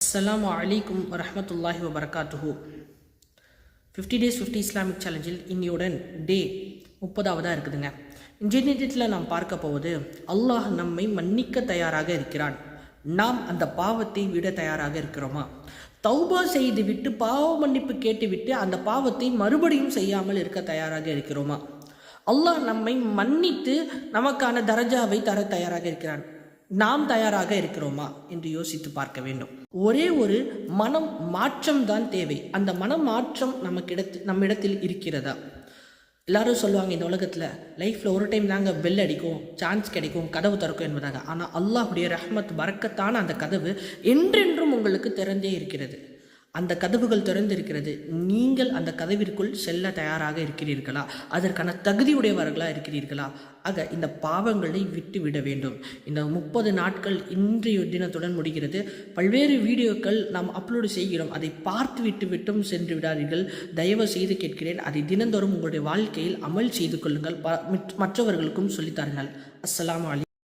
அஸ்ஸலாமு அலைக்கும் வரஹ்மத்துல்லாஹி வபரகாத்துஹு. 50 days 50 இஸ்லாமிக் சேலஞ்சில் இன்னியுடன் டே 30ஆவதாக இருக்குதுங்க. இன்றைய தினத்தில் நாம் பார்க்க போவது, அல்லாஹ் நம்மை மன்னிக்க தயாராக இருக்கிறான். நாம் அந்த பாவத்தை விட தயாராக இருக்கிறோமா? தௌபா செய்துவிட்டு பாவ மன்னிப்பு கேட்டுவிட்டு அந்த பாவத்தை மறுபடியும் செய்யாமல் இருக்க தயாராக இருக்கிறோமா? அல்லாஹ் நம்மை மன்னித்து நமக்கான தரஜாவை தர தயாராக இருக்கிறான். நாம் தயாராக இருக்கிறோமா என்று யோசித்து பார்க்க வேண்டும். ஒரே ஒரு மனம் மாற்றம் தான் தேவை. அந்த மனம் மாற்றம் நம்மிடத்தில் இருக்கிறதா? எல்லாரும் சொல்லுவாங்க, இந்த உலகத்தில் லைஃப்பில் ஒரு டைம் தாங்க பெல் அடிக்கும், சான்ஸ் கிடைக்கும், கதவு திறக்கும் என்பதாக. ஆனால் அல்லாஹுடைய ரஹ்மத் பரக்கத்தான அந்த கதவு என்றென்றும் உங்களுக்கு திறந்தே இருக்கிறது. அந்த கதவுகள் திறந்திருக்கிறது. நீங்கள் அந்த கதவிற்குள் செல்ல தயாராக இருக்கிறீர்களா? அதற்கான தகுதியுடையவர்களாக இருக்கிறீர்களா? ஆக இந்த பாவங்களை விட்டு விட வேண்டும். இந்த 30 நாட்கள் இன்றைய தினத்துடன் முடிகிறது. பல்வேறு வீடியோக்கள் நாம் அப்லோடு செய்கிறோம். அதை பார்த்து விட்டும் சென்று விடாதீர்கள். தயவு செய்து கேட்கிறேன், அதை தினந்தோறும் உங்களுடைய வாழ்க்கையில் அமல் செய்து கொள்ளுங்கள். மற்றவர்களுக்கும் சொல்லித்தாருங்கள். அஸ்ஸலாமு அலைக்கும்.